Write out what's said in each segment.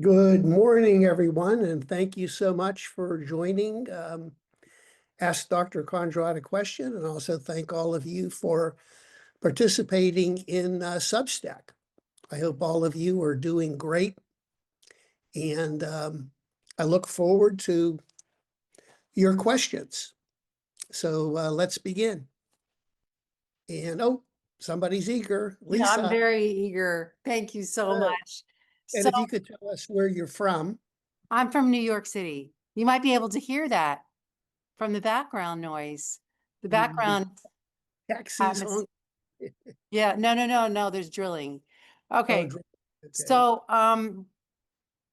Good morning, everyone, and thank you so much for joining. Ask Dr. Kondrot a question, and also thank all of you for participating in Substack. I hope all of you are doing great, and I look forward to your questions. So let's begin. And somebody's eager, Yeah, I'm Lisa. very eager. Thank you so Good. much. And So if you could tell us where you're from. I'm from New York City. You might be able to hear that from the background noise, the The background Texas atmosphere. on. Yeah, no, there's drilling. Oh, Okay. okay. So,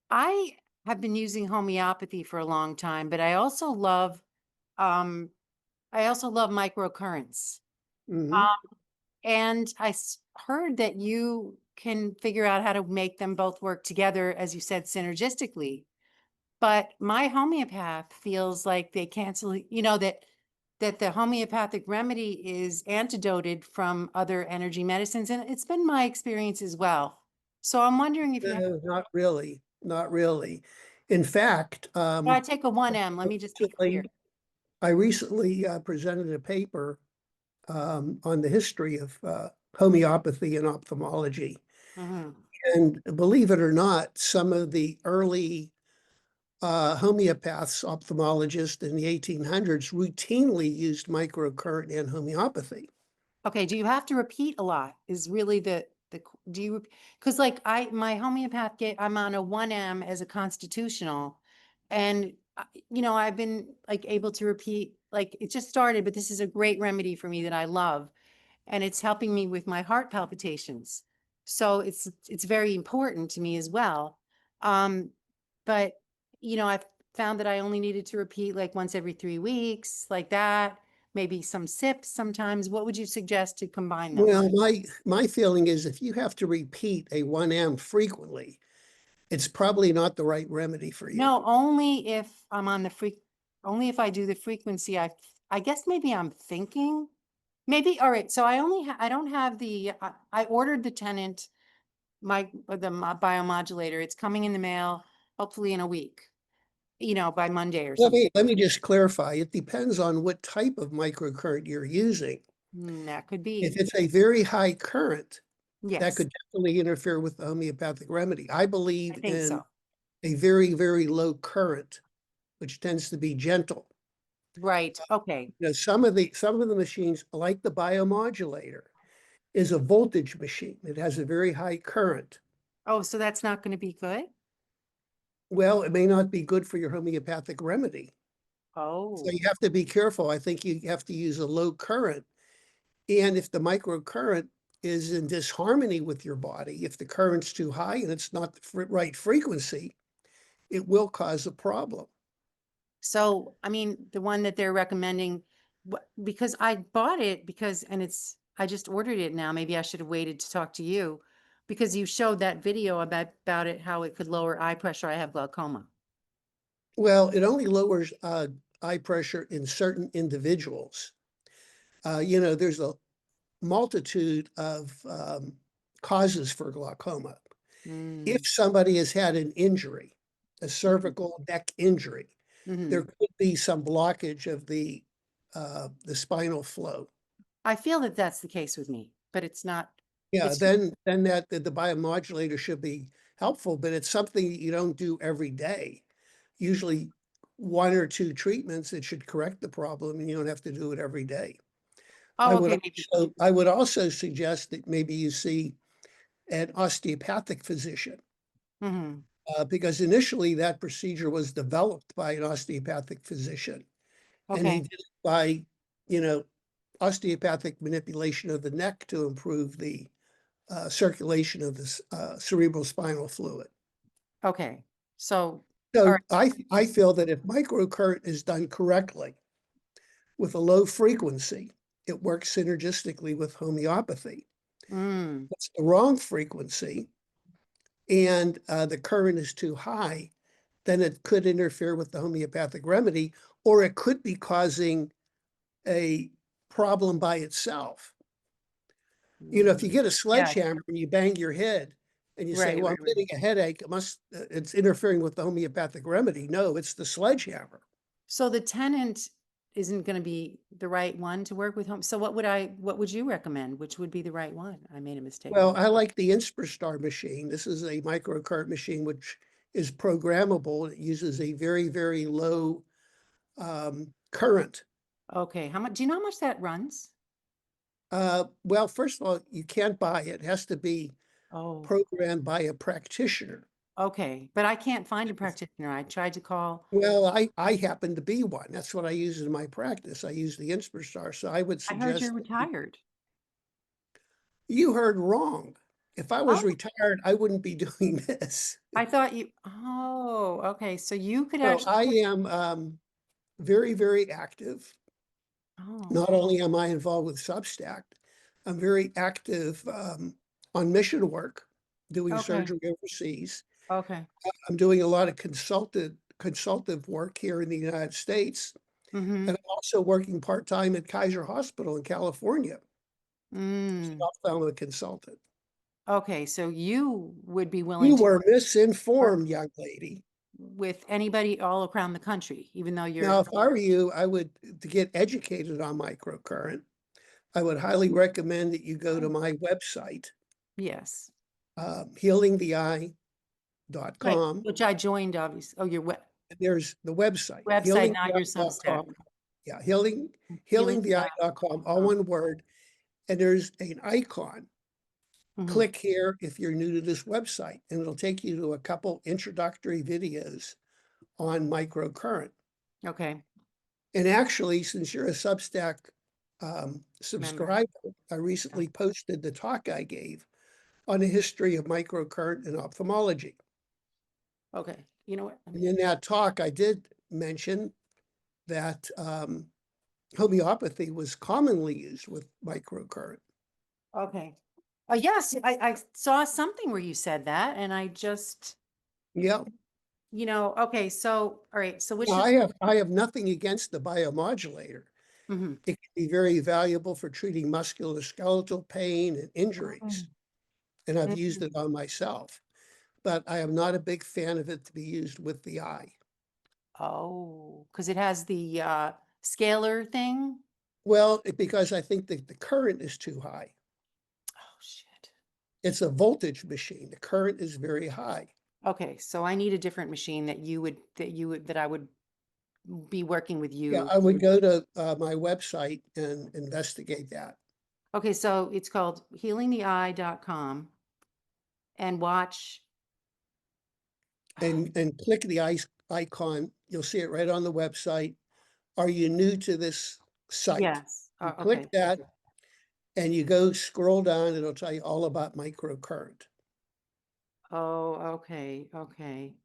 I have been using homeopathy for a long time, but um, I also love microcurrents. Hmm. Um, and heard that you can figure out how to make them both work together, as you said, synergistically. But my homeopath feels like they cancel, that the homeopathic remedy is antidoted from other energy medicines, and it's been my experience as well. So I'm wondering if you have. No, not really, not really. In fact, Well, I take a 1M, let me just be clear. recently, I recently presented a paper on the history of homeopathy and ophthalmology. Mhm. And believe it or not, some of the early homeopaths, ophthalmologists in the 1800s routinely used microcurrent and homeopathy. Okay, do you have to repeat a lot? Is really do you, because like my homeopath I'm on a 1M as a constitutional, and I've been like able to repeat, like it just started, but this is a great remedy for me that I love, and it's helping me with my heart palpitations. So it's very important to me as well. Um, but I've found that I only needed to repeat like once every 3 weeks, like that, maybe some sips sometimes. What would you suggest to combine them? Well, my feeling is if you have to repeat a 1M frequently, it's probably not the right remedy for you. No, only if I'm on the only if I do the frequency. I guess maybe I'm thinking. Maybe all right. So I don't have I ordered the tenant, biomodulator. It's coming in the mail hopefully in a week, by Monday or Let something. me let me just clarify. It depends on what type of microcurrent you're using. That could If be. it's a very high current, that Yes, could definitely interfere with the homeopathic remedy. I I believe think in so. a very, very low current, which tends to be gentle. Right. Okay. Some of the machines, like the biomodulator, is a voltage machine. It has a very high current. Oh, so that's not going to be good? Well, it may not be good for your homeopathic remedy. So Oh. you have to be careful. I think you have to use a low current. And if the microcurrent is in disharmony with your body, if the current's too high and it's not the right frequency, it will cause a problem. So, I mean, the one that they're recommending, because I bought it and I just ordered it now. Maybe I should have waited to talk to you because you showed that video about it, how it could lower eye pressure. I have glaucoma. Well, it only lowers eye pressure in certain individuals. There's a multitude of causes for glaucoma. If Mm. somebody has had an injury, a cervical neck injury, there Hmm. could be some blockage of the spinal flow. I feel that that's the case with me, but it's not. Yeah, It's just, then the biomodulator should be helpful, but it's something that you don't do every day. Usually one or two treatments, it should correct the problem, and you don't have to do it every day. I oh, would okay, maybe. I would also suggest that maybe you see an osteopathic physician, Hmm. because initially that procedure was developed by an osteopathic physician, and he Okay. did it by, you know, osteopathic manipulation of the neck to improve the circulation of the cerebral spinal fluid. Okay. So, all So right. I feel that if microcurrent is done correctly with a low frequency, it works synergistically with homeopathy. Mm. It's the wrong frequency and the current is too high, then it could interfere with the homeopathic remedy, or it could be causing a problem by itself. If you Mm. get a Yes. sledgehammer and you bang your head, And you say, Right, well, right, I'm right. getting a headache. It's interfering with the homeopathic remedy. No, it's the sledgehammer. So the tenant isn't gonna be the right one to work with home. So what would you recommend? Which would be the right one? I made a mistake. Well, I like the Inspirastar machine. This is a microcurrent machine, which is programmable. It uses a very, very low current. Okay, how much, do you know how much that runs? Well, first of all, you can't buy it. It has to be Oh, programmed by a practitioner. okay, but I can't find a practitioner. I tried to call. Well, I happen to be one. That's what I use in my practice. I use the Inspirastar. So I would I heard you're suggest retired. you heard wrong. If I was Oh, retired, I wouldn't be doing this. I thought you, oh, okay, so you could So actually, I am very, very active. oh, Not only am I involved with Substack, I'm very active on mission work, doing okay, surgery overseas. okay. I'm doing a lot of consultative work here in the United States, Mm-hmm. and I'm also working part-time at Kaiser Hospital in California as an Mm. ophthalmic consultant. Okay, so you would be willing You to were work misinformed, young lady. with anybody all around the country, even though you're, Now, if I were you, I would, to get educated on microcurrent, I would highly recommend that you go to oh, my website, yes, right, healingtheye.com. which I joined, obviously. Oh, your There's the website, website, not your Substack. healingtheye.com. Yeah, Healing. healingtheye.com, all one word. And there's an icon. Mm-hmm. Click here if you're new to this website, and it'll take you to a couple introductory videos on microcurrent. Okay, And actually, since you're a Substack member. subscriber, I Yeah. recently posted the talk I gave on the history of microcurrent in ophthalmology. Okay, you know what? And in that talk, I did mention that homeopathy was commonly used with microcurrent. Okay. Yes, I saw something where you said that, and I just, Yeah. okay, so, all right, so which Now, is, I have nothing against the biomodulator. mhm. It can be very valuable for treating musculoskeletal pain and injuries, Mm, and I've used mm. it on myself. But I am not a big fan of it to be used with the eye. Oh, because it has the scalar thing? Well, because I think that the current is too high. Oh, shit. It's a voltage machine. The current is very high. Okay, so I need a different machine that I would be working with Yeah, you. I would go to my website and investigate that Okay, so it's called healingtheeye.com and watch. and click the icon. You'll see it right on the website. Are you new to this site? Yes. You Okay. click that and you go scroll down. It'll tell you all about microcurrent. Oh, okay, okay.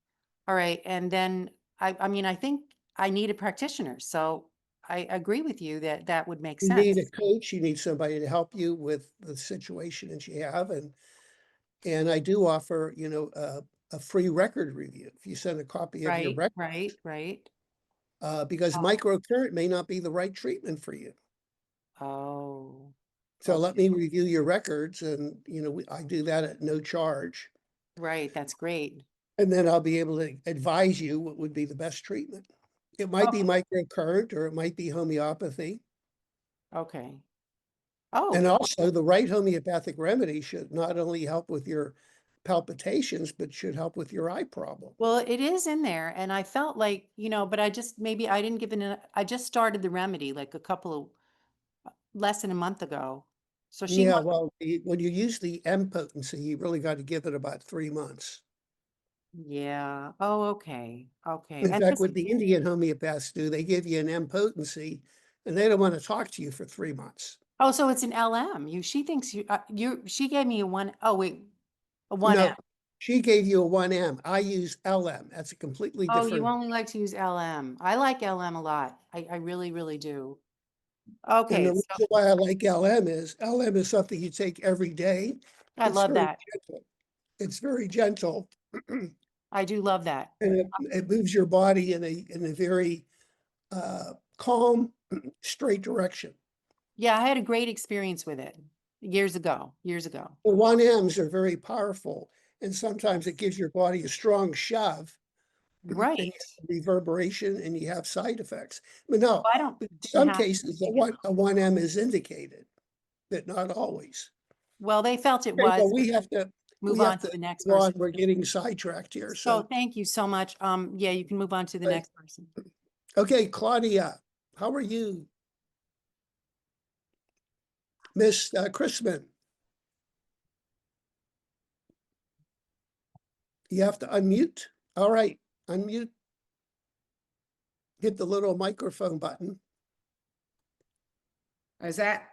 All right, and then I mean, I think I need a practitioner, so I agree with you that that would make You need a sense, coach. You need somebody to help you with the situation that you have, and I do offer, a free record review if you send a copy of your right? record, Right, right. because Oh, microcurrent may not be the right treatment for you. oh, So let okay. me review your records, and I do that at no charge, Right, that's great. and then I'll be able to advise you what would be the best treatment. It might be Okay, microcurrent or it might be homeopathy. okay. And Oh, also, the right homeopathic remedy should not only help with your palpitations, but should help with your eye problem. well, it is in there, and I felt like, but I just maybe I didn't give it an I just started the remedy like a couple of less than a month ago. So she Yeah, wants, well, when you use the M potency, you really got to give it about 3 months. yeah. Oh, okay. Okay. In And fact, this, what the Indian homeopaths do, they give you an M potency and they don't want to talk to you for 3 months. oh, so it's an LM. She thinks she gave me a one, oh wait, a 1M. No, she gave you a 1M. I use LM. That's a completely Oh, you different. only like to use LM. I like LM a lot. I really, really do. And Okay. the So reason why I like LM is something you take every day. I It's love very that. gentle. It's very gentle. I do love that. And it moves your body in a very calm, straight direction. Yeah, I had a great experience with it years ago, years ago. The 1Ms are very powerful. and sometimes it gives your body a strong shove, and you Right. have reverberation and you have side effects. But no, I don't, in didn't some have, cases, a 1M is indicated, but not always. well, they felt it Okay, was. well, we Move have on to to the next go on. person. We're getting sidetracked here. So So, thank you so much. Yeah, you can move on to the Right. next person. okay, Claudia, how are you? Miss Chrisman, you have to unmute. All right, unmute. Hit the little microphone button. Is that,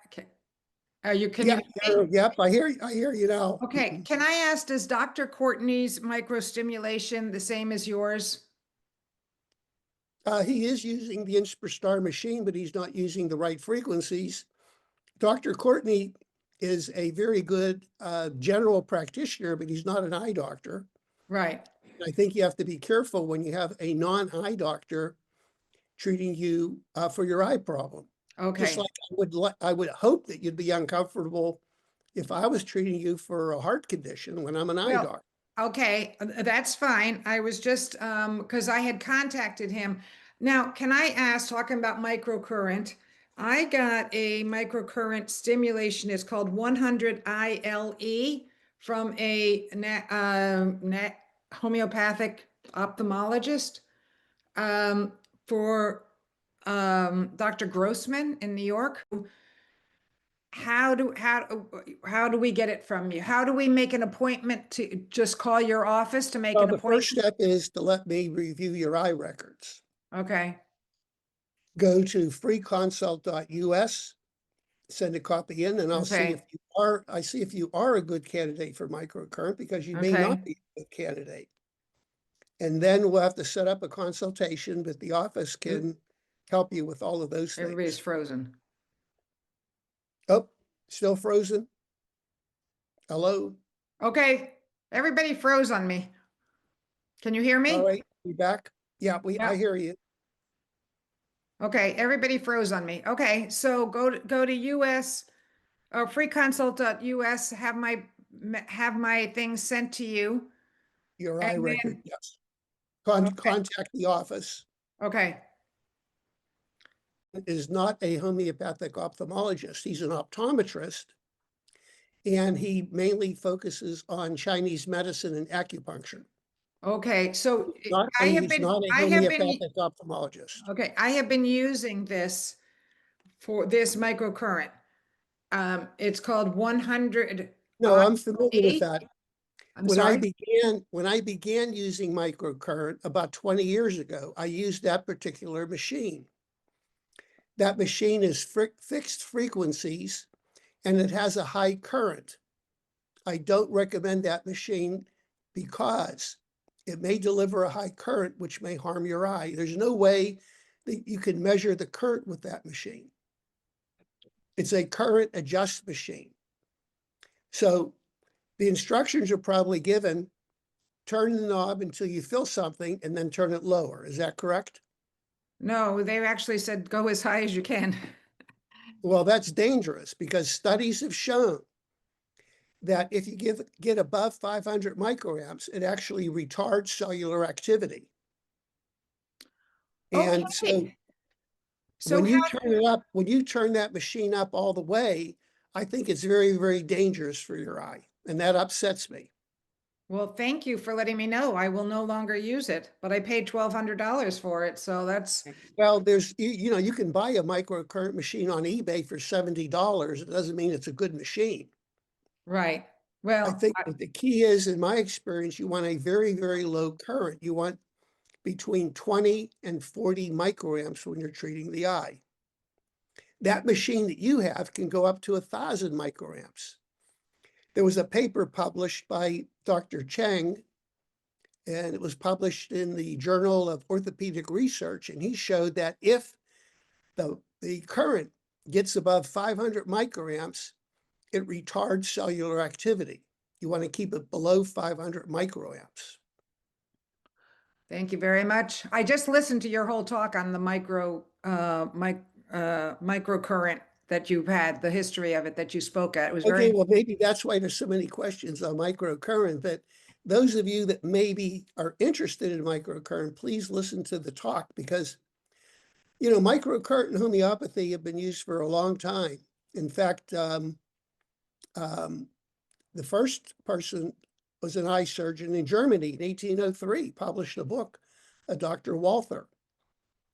are you, can Yeah, you hear me? yep, I hear you now. Okay, can I ask, is Dr. Courtney's microstimulation the same as yours? He is using the inch per star machine, but he's not using the right frequencies. Dr. Courtney is a very good general practitioner, but he's not an eye doctor. Right, I think you have to be careful when you have a non-eye doctor treating you for your eye problem. Just okay. like I would hope that you'd be uncomfortable if I was treating you for a heart condition when I'm an eye Well, doctor. okay, that's fine. I was just, because I had contacted him. Now, can I ask, talking about microcurrent, I got a microcurrent stimulation, it's called 100 ILE from a homeopathic ophthalmologist for Dr. Grossman in New York. How do we get it from you? How do we make an appointment to just call your office to make Well, an the first appointment? step is to let me review your eye records. Okay, Go to freeconsult.us, send a copy in, and I'll see if okay, you are a good candidate for microcurrent, because you may okay. not be a good candidate. And then we'll have to set up a consultation, but the office can help you with all of those Everybody's things. frozen. Oh, still frozen? Hello? Okay, everybody froze on me. Can you hear All me? right, you back? Yeah, I Yeah. hear you. Okay, everybody froze on me. Okay, so go to US or freeconsult.us, have my thing sent to you. Your And eye record, then, yes. okay, Contact the office. okay, Is not a homeopathic ophthalmologist. He's an optometrist, and he mainly focuses on Chinese medicine and acupuncture. okay. So He's not a I have been, homeopathic ophthalmologist. okay, I have been using this for this microcurrent. It's called 100 No, I'm familiar with IE. that. I'm sorry. When I began using microcurrent about 20 years ago, I used that particular machine. That machine is fixed frequencies, and it has a high current. I don't recommend that machine because it may deliver a high current, which may harm your eye. There's no way that you can measure the current with that machine. It's a current adjust machine. So the instructions are probably given: turn the knob until you feel something and then turn it lower. Is that correct? No, they actually said go as high as you can. Well, that's dangerous, because studies have shown that if you get above 500 microamps, it actually retards cellular activity. And so Okay. So how, when you turn that machine up all the way, I think it's very, very dangerous for your eye. And that upsets me. well, thank you for letting me know. I will no longer use it, but I paid $1,200 for it, so that's Well, you can buy a microcurrent machine on eBay for $70. It doesn't mean it's a good machine. right. I Well, think that the key is, in my experience, you want a very, very low current. You want between 20 and 40 microamps when you're treating the eye. That machine that you have can go up to 1,000 microamps. There was a paper published by Dr. Cheng, and it was published in the Journal of Orthopedic Research, and he showed that if the current gets above 500 microamps, it retards cellular activity. You want to keep it below 500 microamps. thank you very much. I just listened to your whole talk on the microcurrent that you've had, the history of it that you spoke at. It was Okay, very, well, maybe that's why there's so many questions on microcurrent, but those of you that maybe are interested in microcurrent, please listen to the talk because, you know, microcurrent and homeopathy have been used for a long time. In fact, the first person was an eye surgeon in Germany in 1803, published a book. Dr. Walther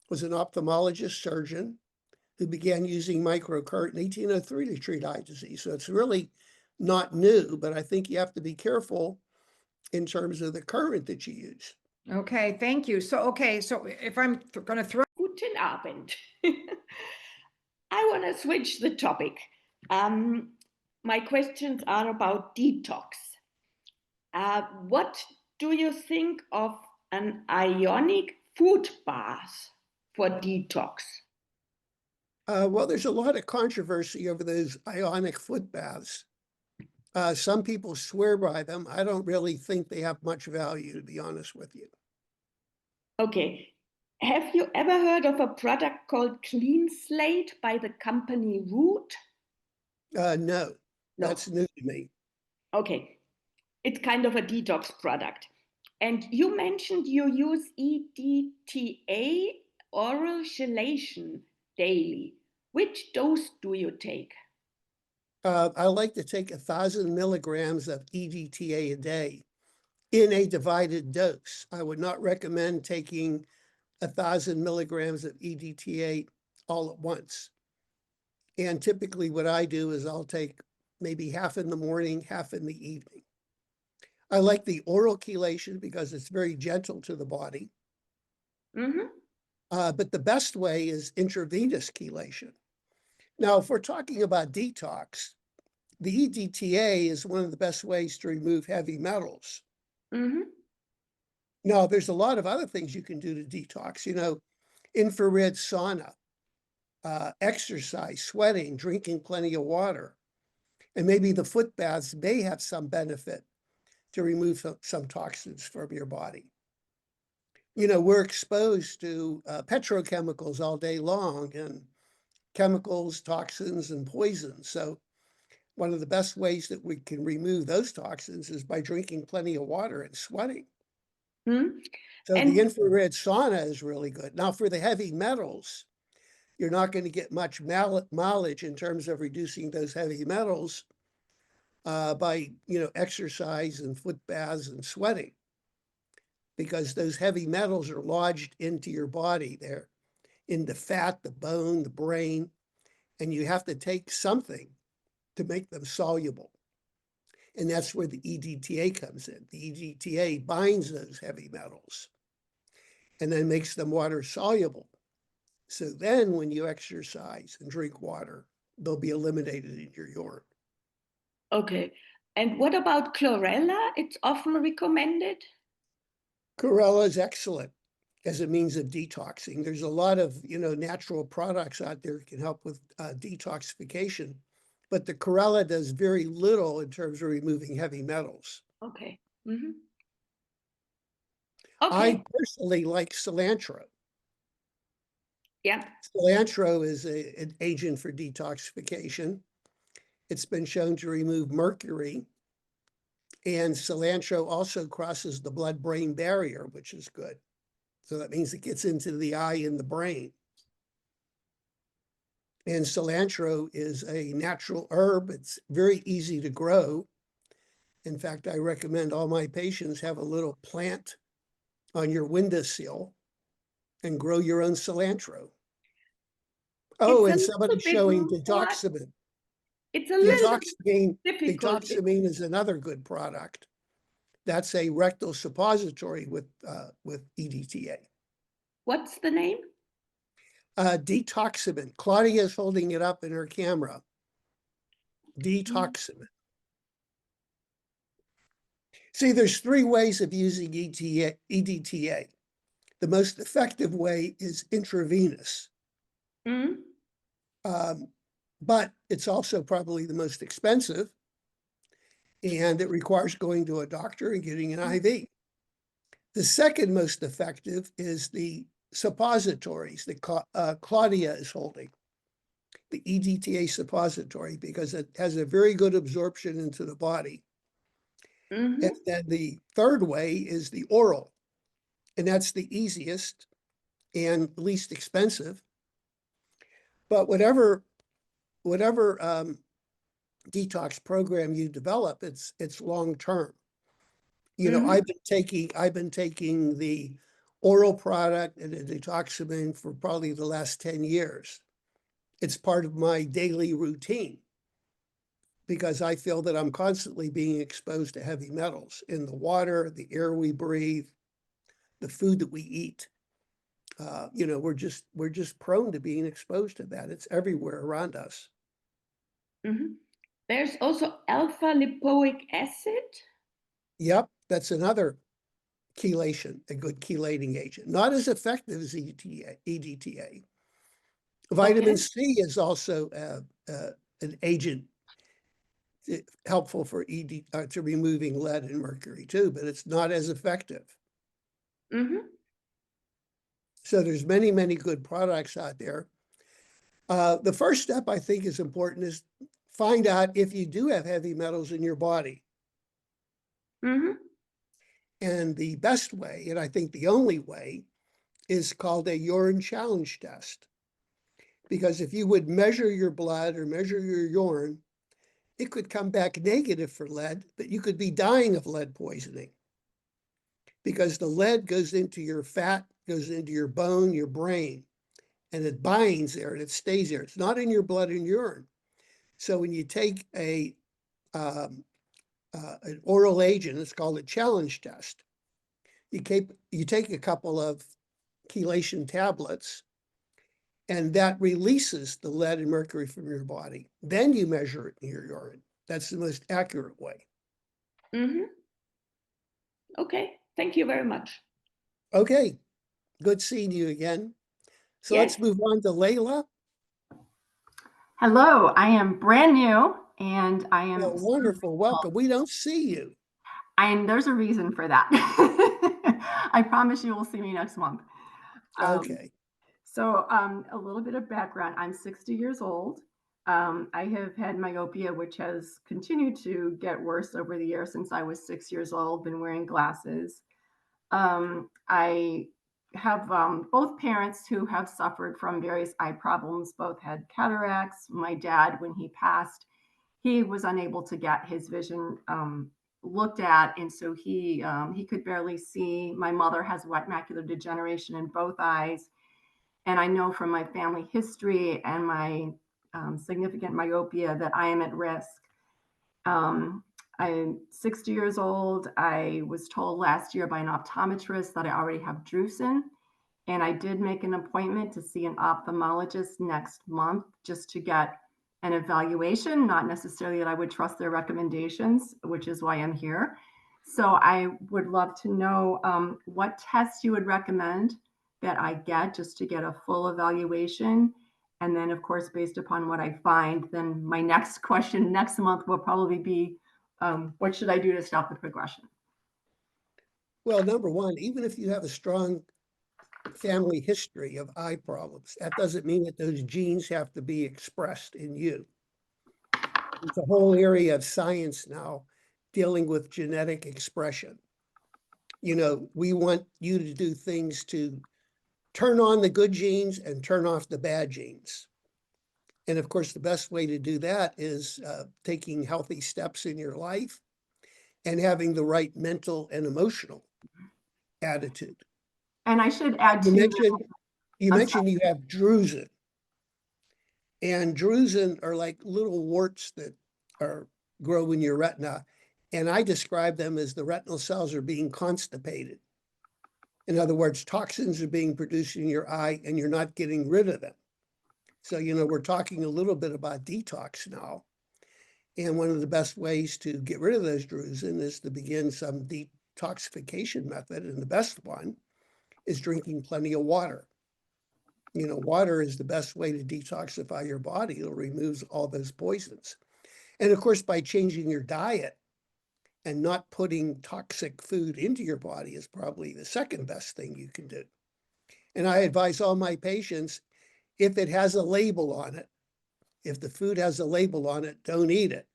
was an ophthalmologist surgeon who began using microcurrent in 1803 to treat eye disease. So it's really not new, but I think you have to be careful in terms of the current that you use. Okay, thank you. So, okay, so if I'm going to throw. Guten Abend. I want to switch the topic. My questions are about detox. What do you think of an ionic food bath for detox? Well, there's a lot of controversy over those ionic foot baths. Some people swear by them. I don't really think they have much value, to be honest with you. Okay. Have you ever heard of a product called Clean Slate by the company Root? No, No. that's new to me. Okay. It's kind of a detox product. And you mentioned you use EDTA, oral chelation, daily. Which dose do you take? I like to take 1,000 milligrams of EDTA a day in a divided dose. I would not recommend taking 1,000 milligrams of EDTA all at once. And typically what I do is I'll take maybe half in the morning, half in the evening. I like the oral chelation because it's very gentle to the body. Mm-hmm. But the best way is intravenous chelation. Now, if we're talking about detox, the EDTA is one of the best ways to remove heavy metals. Mm-hmm. Now, there's a lot of other things you can do to detox, you know, infrared sauna, exercise, sweating, drinking plenty of water. And maybe the foot baths may have some benefit to remove some toxins from your body. You know, we're exposed to petrochemicals all day long and chemicals, toxins, and poisons. So one of the best ways that we can remove those toxins is by drinking plenty of water and sweating. Mm-hmm. So And the infrared sauna is really good. Now for the heavy metals, you're not going to get much mileage in terms of reducing those heavy metals by, you know, exercise and foot baths and sweating, because those heavy metals are lodged into your body. They're in the fat, the bone, the brain, and you have to take something to make them soluble. And that's where the EDTA comes in. The EDTA binds those heavy metals and then makes them water soluble. So then when you exercise and drink water, they'll be eliminated in your urine. okay. And what about chlorella? It's often recommended. Chlorella is excellent as a means of detoxing. There's a lot of, you know, natural products out there that can help with detoxification, but the chlorella does very little in terms of removing heavy metals. Okay. Mm-hmm. I Okay. personally like cilantro. Yeah. Cilantro is an agent for detoxification. It's been shown to remove mercury, and cilantro also crosses the blood-brain barrier, which is good. So that means it gets into the eye and the brain. And cilantro is a natural herb. It's very easy to grow. In fact, I recommend all my patients have a little plant on your windowsill and grow your own cilantro. Oh, and It's a somebody's little showing bit more- detoxamine. It's a little difficult. Detoxamine is another good product. That's a rectal suppository with EDTA. What's the name? Detoxamine. Claudia is holding it up in her camera. Detoxamine. See, there's 3 ways of using EDTA. The most effective way is intravenous. Mm-hmm. But it's also probably the most expensive, and it requires going to a doctor and getting an IV. The second most effective is the suppositories that Claudia is holding, the EDTA suppository, because it has a very good absorption into the body. Mhm. And then the third way is the oral, and that's the easiest and least expensive. But whatever detox program you develop, it's long term. You know, Mhm. I've been taking the oral product and the detoxamine for probably the last 10 years. It's part of my daily routine because I feel that I'm constantly being exposed to heavy metals in the water, the air we breathe, the food that we eat. You know, we're just prone to being exposed to that. It's everywhere around us. Mhm. There's also alpha lipoic acid. Yep, that's another chelation, a good chelating agent. Not as effective as EDTA. Vitamin Okay. C is also an agent helpful for to removing lead and mercury too, but it's not as effective. Mhm. So there's many, many good products out there. The first step I think is important is find out if you do have heavy metals in your body. Mhm. And the best way, and I think the only way, is called a urine challenge test. Because if you would measure your blood or measure your urine, it could come back negative for lead, but you could be dying of lead poisoning. Because the lead goes into your fat, goes into your bone, your brain, and it binds there and it stays there. It's not in your blood and urine. So when you take an oral agent, it's called a challenge test. You take a couple of chelation tablets, and that releases the lead and mercury from your body. Then you measure it in your urine. That's the most accurate way. Mhm. Okay. Thank you very much. Okay, good seeing you again. So Yes. let's move on to Layla. Hello, I am brand new and I am Oh, wonderful, welcome. We don't see you. and there's a reason for that. I promise you will see me next month. Okay. A little bit of background. I'm 60 years old. I have had myopia, which has continued to get worse over the years since I was 6 years old, been wearing glasses. I have both parents who have suffered from various eye problems, both had cataracts. My dad, when he passed, he was unable to get his vision looked at, and so he could barely see. My mother has wet macular degeneration in both eyes, and I know from my family history and my significant myopia that I am at risk. I'm 60 years old. I was told last year by an optometrist that I already have drusen, and I did make an appointment to see an ophthalmologist next month just to get an evaluation, not necessarily that I would trust their recommendations, which is why I'm here. So I would love to know what tests you would recommend that I get just to get a full evaluation. And then, of course, based upon what I find, then my next question next month will probably be, what should I do to stop the progression? Well, number one, even if you have a strong family history of eye problems, that doesn't mean that those genes have to be expressed in you. It's a whole area of science now dealing with genetic expression. You know, we want you to do things to turn on the good genes and turn off the bad genes. And of course, the best way to do that is taking healthy steps in your life and having the right mental and emotional attitude. And I should add You too mentioned I'm sorry. you have drusen, and drusen are like little warts that grow in your retina, and I describe them as the retinal cells are being constipated. In other words, toxins are being produced in your eye, and you're not getting rid of them. So, you know, we're talking a little bit about detox now. And one of the best ways to get rid of those drusen is to begin some detoxification method. And the best one is drinking plenty of water. You know, water is the best way to detoxify your body. It'll remove all those poisons. And of course, by changing your diet and not putting toxic food into your body is probably the second best thing you can do. And I advise all my patients, if it has a label on it, if the food has a label on it, don't eat it.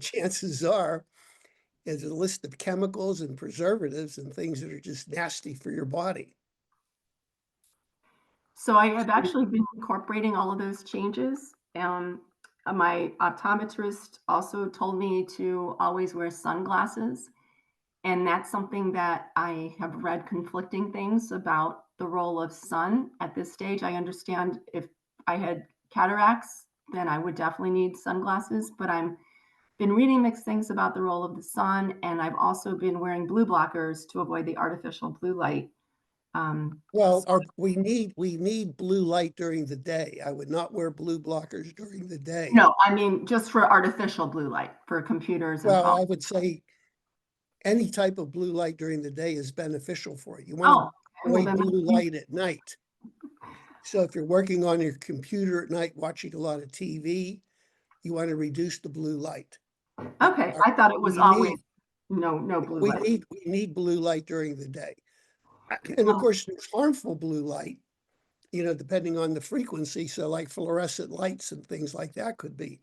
Chances are is a list of chemicals and preservatives and things that are just nasty for your body. So I have actually been incorporating all of those changes. My optometrist also told me to always wear sunglasses. And that's something that I have read conflicting things about the role of sun at this stage. I understand if I had cataracts, then I would definitely need sunglasses, but I'm been reading mixed things about the role of the sun, and I've also been wearing blue blockers to avoid the artificial blue light. Well, we need blue light during the day. I would not wear blue blockers during the day. No, I mean just for artificial blue light for computers and Well, I phones. would say any type of blue light during the day is beneficial for you. You want Oh, to well, avoid then blue light at night. So if you're working on your computer at night, watching a lot of TV, you want to reduce the blue light. okay. I thought it was We always need- no blue light. we need blue light during the day. And of Oh. course, there's harmful blue light, depending on the frequency. So like fluorescent lights and things like that could be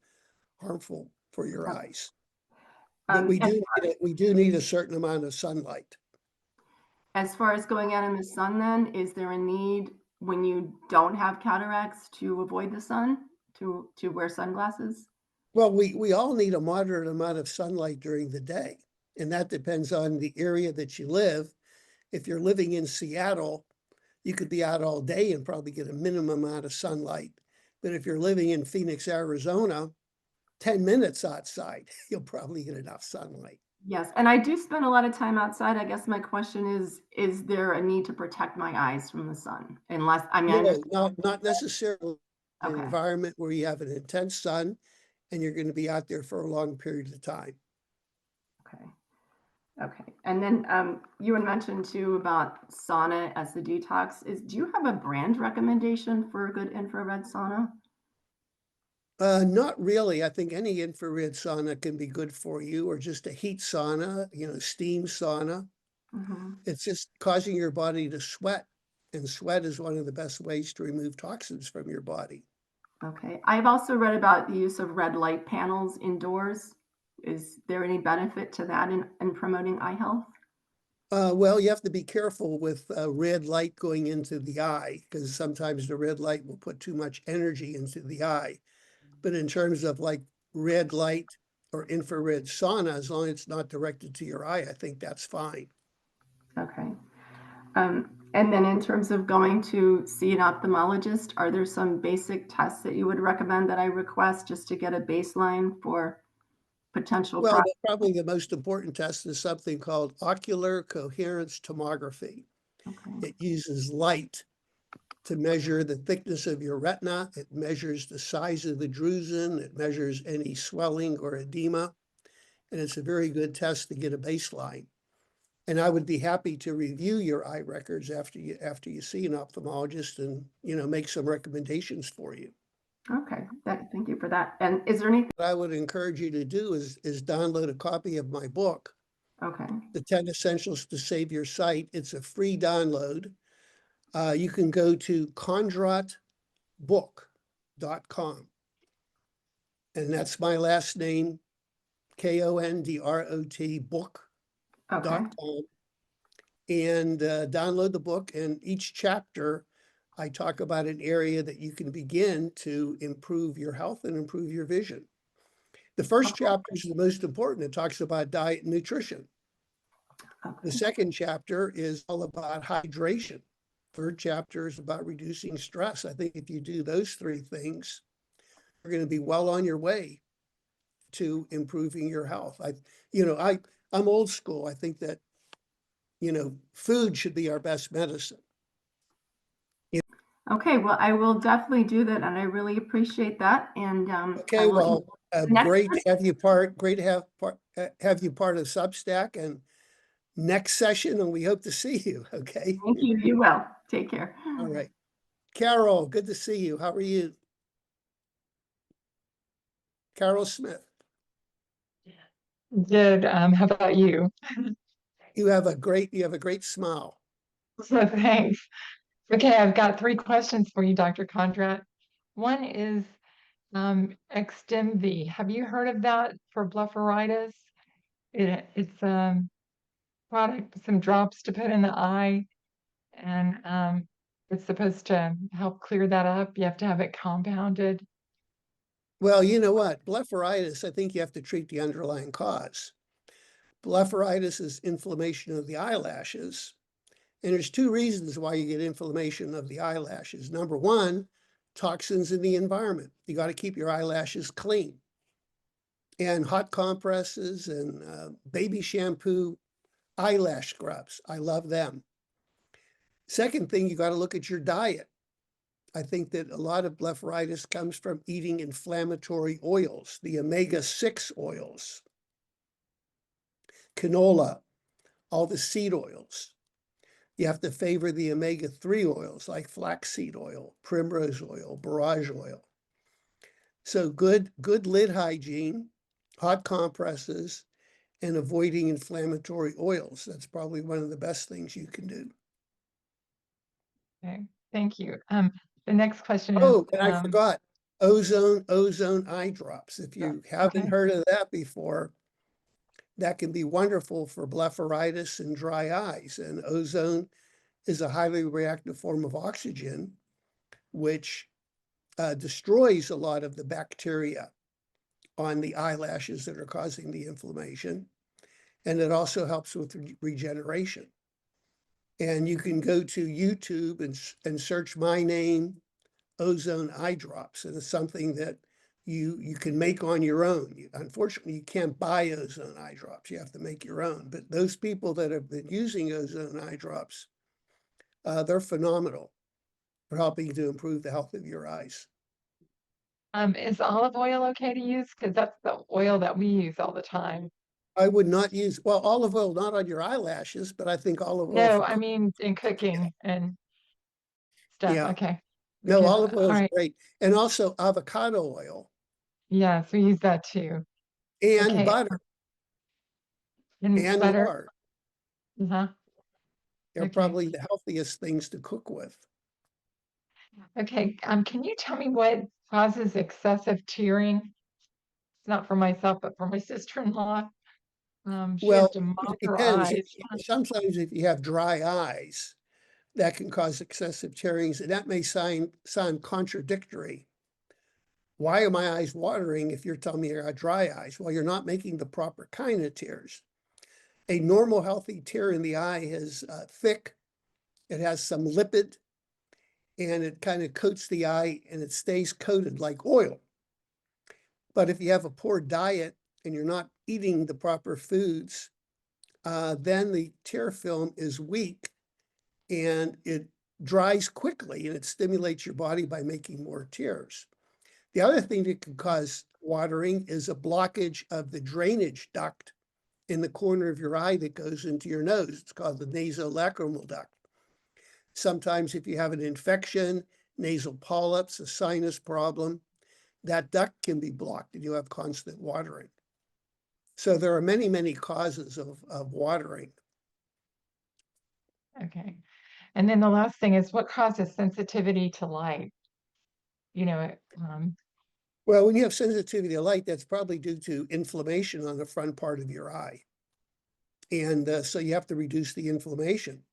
harmful for your eyes. But we do need a certain amount of sunlight. As far as going out in the sun, then, is there a need when you don't have cataracts to avoid the sun, to wear sunglasses? Well, we all need a moderate amount of sunlight during the day, and that depends on the area that you live. If you're living in Seattle, you could be out all day and probably get a minimum amount of sunlight. But if you're living in Phoenix, Arizona, 10 minutes outside, you'll probably get enough sunlight. Yes, and I do spend a lot of time outside. I guess my question is there a need to protect my eyes from the sun? Unless, I mean, I No, understand. not necessarily an Okay. environment where you have an intense sun and you're going to be out there for a long period of time. Okay. Okay. And then you had mentioned too about sauna as the detox. Do you have a brand recommendation for a good infrared sauna? Not really. I think any infrared sauna can be good for you, or just a heat sauna, steam sauna. Mhm. It's just causing your body to sweat, and sweat is one of the best ways to remove toxins from your body. Okay. I've also read about the use of red light panels indoors. Is there any benefit to that in promoting eye health? Well, you have to be careful with red light going into the eye, because sometimes the red light will put too much energy into the eye. But in terms of like red light or infrared sauna, as long as it's not directed to your eye, I think that's fine. Okay. And then in terms of going to see an ophthalmologist, are there some basic tests that you would recommend that I request just to get a baseline for potential Well, problems? probably the most important test is something called ocular coherence tomography. Okay. It uses light to measure the thickness of your retina. It measures the size of the drusen. It measures any swelling or edema. And it's a very good test to get a baseline. And I would be happy to review your eye records after you see an ophthalmologist and, make some recommendations for you. Okay. Thank you for that. And is there anything? What I would encourage you to do is download a copy of my book, Okay. The 10 Essentials to Save Your Sight. It's a free download. You can go to kondrotbook.com. And that's my last name, KONDROT book.com. Okay. And download the book. And each chapter, I talk about an area that you can begin to improve your health and improve your vision. The first chapter is the most important. It talks about diet and nutrition. The Okay. second chapter is all about hydration. Third chapter is about reducing stress. I think if you do those three things, you're going to be well on your way to improving your health. I'm old school. I think that, food should be our best medicine. Okay. Well, I will definitely do that, and I really appreciate that. And Okay, well, next great to have you part of Substack, and next session, and we hope to see you. Okay. Thank you. You will. Take care. All right. Carol, good to see you. How are you? Carol Smith. Good. How about you? You have a great smile. So thanks. Okay, I've got 3 questions for you, Dr. Kondrot. One is XDEMVY. Have you heard of that for blepharitis? It's product, some drops to put in the eye, and it's supposed to help clear that up. You have to have it compounded. Well, you know what? Blepharitis, I think you have to treat the underlying cause. Blepharitis is inflammation of the eyelashes. And there's two reasons why you get inflammation of the eyelashes. Number one, toxins in the environment. You got to keep your eyelashes clean. And hot compresses and baby shampoo, eyelash scrubs. I love them. Second thing, you got to look at your diet. I think that a lot of blepharitis comes from eating inflammatory oils, the omega-6 oils, canola, all the seed oils. You have to favor the omega-3 oils like flaxseed oil, primrose oil, borage oil. So good lid hygiene, hot compresses, and avoiding inflammatory oils. That's probably one of the best things you can do. Okay, thank you. The next question is, Oh, and I forgot, ozone eye drops. If you haven't okay. heard of that before, that can be wonderful for blepharitis and dry eyes. And ozone is a highly reactive form of oxygen, which destroys a lot of the bacteria on the eyelashes that are causing the inflammation. And it also helps with regeneration. And you can go to YouTube and search my name, ozone eye drops. And it's something that you can make on your own. Unfortunately, you can't buy ozone eye drops. You have to make your own. But those people that have been using ozone eye drops, they're phenomenal for helping to improve the health of your eyes. Is olive oil okay to use? Because that's the oil that we use all the time. I would not use, well, olive oil, not on your eyelashes, but I think olive oil No, for I mean in cooking. cooking and stuff. Yeah, Okay. no, Because, olive oil all is right. great. And also avocado oil Yes, we use that too. and Okay. butter And and butter. lard. Uh-huh. They're Okay. probably the healthiest things to cook with. Okay. Can you tell me what causes excessive tearing? It's not for myself, but for my sister-in-law. She has Well, to mop it her depends. eyes. Sometimes if you have dry eyes, that can cause excessive tearings, and that may sound contradictory. Why are my eyes watering if you're telling me I got dry eyes? Well, you're not making the proper kind of tears. A normal healthy tear in the eye is thick, it has some lipid, and it kind of coats the eye and it stays coated like oil. But if you have a poor diet and you're not eating the proper foods, then the tear film is weak and it dries quickly and it stimulates your body by making more tears. The other thing that can cause watering is a blockage of the drainage duct in the corner of your eye that goes into your nose. It's called the nasolacrimal duct. Sometimes if you have an infection, nasal polyps, a sinus problem, that duct can be blocked and you have constant watering. So there are many, many causes of watering. Okay. And then the last thing is what causes sensitivity to light? You know, Well, when you have sensitivity to light, that's probably due to inflammation on the front part of your eye. And so you have to reduce the inflammation.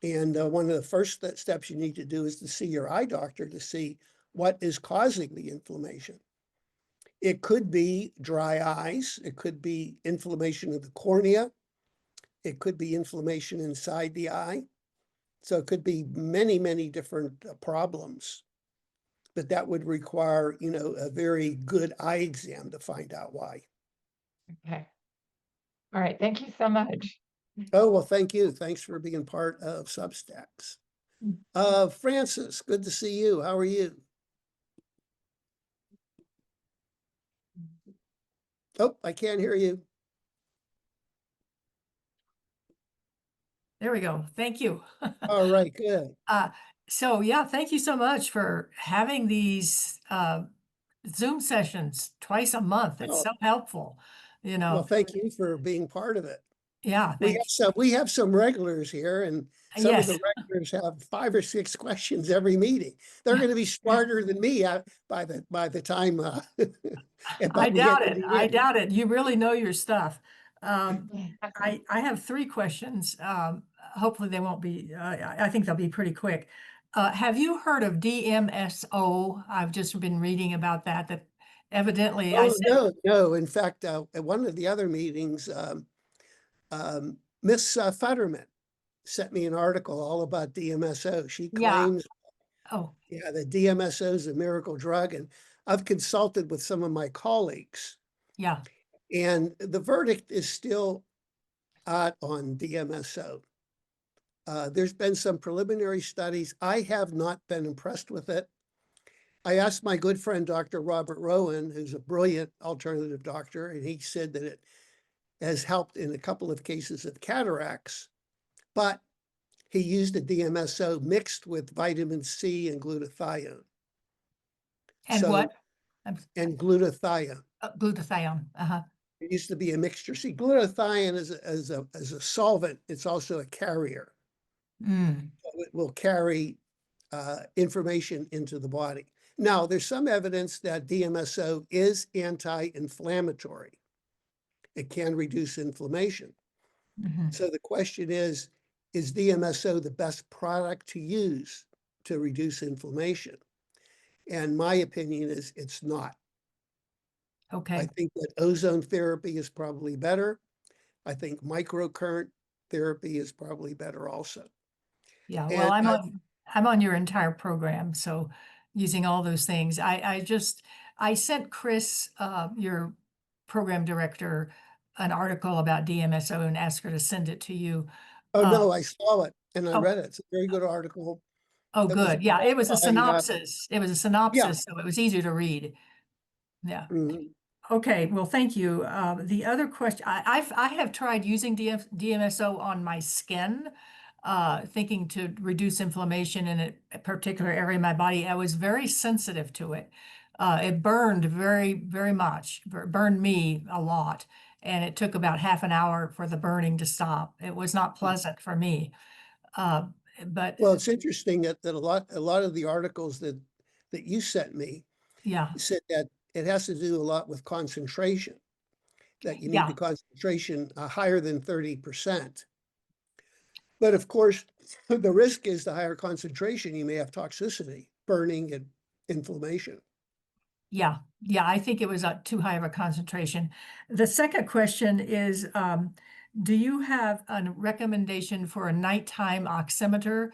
And one of the first steps you need to do is to see your eye doctor to see what is causing the inflammation. It could be dry eyes. It could be inflammation of the cornea. It could be inflammation inside the eye. So it could be many, many different problems. But that would require, a very good eye exam to find out why. okay. All right. Thank you so much. Oh, well, thank you. Thanks for being part of Substacks. Francis, good to see you. How are you? Oh, I can't hear you. There we go. Thank you. All right, good. So yeah, thank you so much for having these Zoom sessions twice a month. It's Oh, so helpful, you well, know. thank you for being part of it. Yeah, thank We have some regulars here, and some of Yes. the regulars have 5 or 6 questions every meeting. They're going to be smarter than me by the time I we get doubt to it. the I end. doubt it. You really know your stuff. I have three questions. Hopefully they won't be, I think they'll be pretty quick. Have you heard of DMSO? I've just been reading about that evidently I Oh, said, no. In fact, at one of the other meetings, Miss Futterman sent me an article all about DMSO. She yeah, claims, oh, yeah, that DMSO is a miracle drug, and I've consulted with some of my colleagues, yeah, and the verdict is still out on DMSO. There's been some preliminary studies. I have not been impressed with it. I asked my good friend, Dr. Robert Rowan, who's a brilliant alternative doctor, and he said that it has helped in a couple of cases of cataracts, but he used a DMSO mixed with vitamin C and glutathione. and So, what? I'm and glutathione. Glutathione, uh-huh, It used to be a mixture. See, glutathione is a solvent. It's also a carrier. mm, It will carry information into the body. Now, there's some evidence that DMSO is anti-inflammatory. It can reduce inflammation. mhm. So the question is DMSO the best product to use to reduce inflammation? And my opinion is it's not. I Okay, think that ozone therapy is probably better. I think microcurrent therapy is probably better also. yeah, well, And I'm on your entire program, so using all those things. I sent Chris, your program director, an article about DMSO and asked her to send it to you. oh Uh, no, I saw it and I oh, read it. It's a very good article. oh, It was good. Yeah, it was a by, synopsis. It was a yeah. synopsis, so it was easier to read. Yeah. Mhm. Okay, well, thank you. The other question, I have tried using DMSO on my skin, thinking to reduce inflammation in a particular area of my body. I was very sensitive to it. It burned very, very much, burned me a lot. And it took about half an hour for the burning to stop. It was not pleasant for me. Uh, but Well, it's interesting that a lot of the articles that you sent me yeah, said that it has to do a lot with concentration, that you need the yeah. concentration higher than 30%. But of course, the risk is the higher concentration, you may have toxicity, burning and inflammation. Yeah, yeah, I think it was too high of a concentration. The second question is, do you have a recommendation for a nighttime oximeter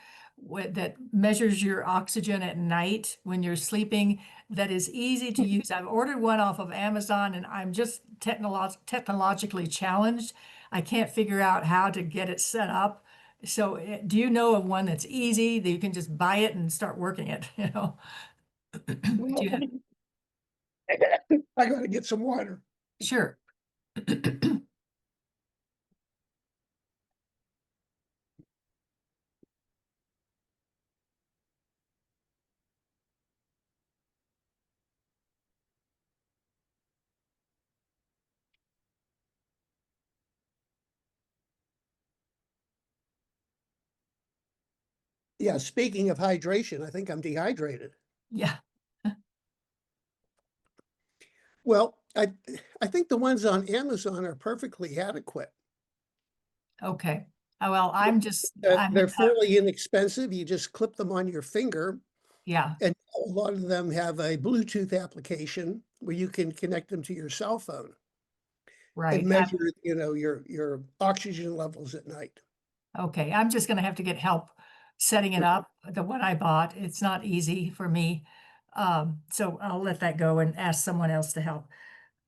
that measures your oxygen at night when you're sleeping that is easy to use? I've ordered one off of Amazon and I'm just technologically challenged. I can't figure out how to get it set up. So do you know of one that's easy that you can just buy it and start working it, you know? Do you have? I gotta get some water. Sure. Yeah, speaking of hydration, I think I'm dehydrated. Yeah, Well, I think the ones on Amazon are perfectly adequate. okay. Well, I'm just, They're fairly inexpensive. You just clip them on your finger, yeah, and a lot of them have a Bluetooth application where you can connect them to your cell phone and right. measure, your oxygen levels at night. Okay, I'm just gonna have to get help setting it up. The one I bought, it's not easy for me. So I'll let that go and ask someone else to help.